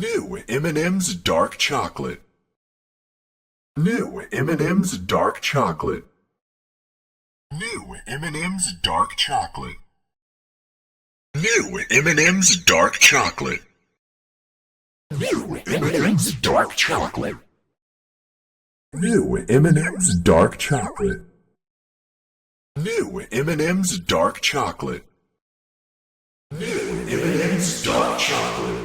New M&ms dark chocolate. New M&ms dark chocolate. New M&ms dark chocolate. New M&ms dark chocolate. New M&ms dark chocolate. New M&ms dark chocolate. New M&ms dark chocolate. New M&ms dark chocolate.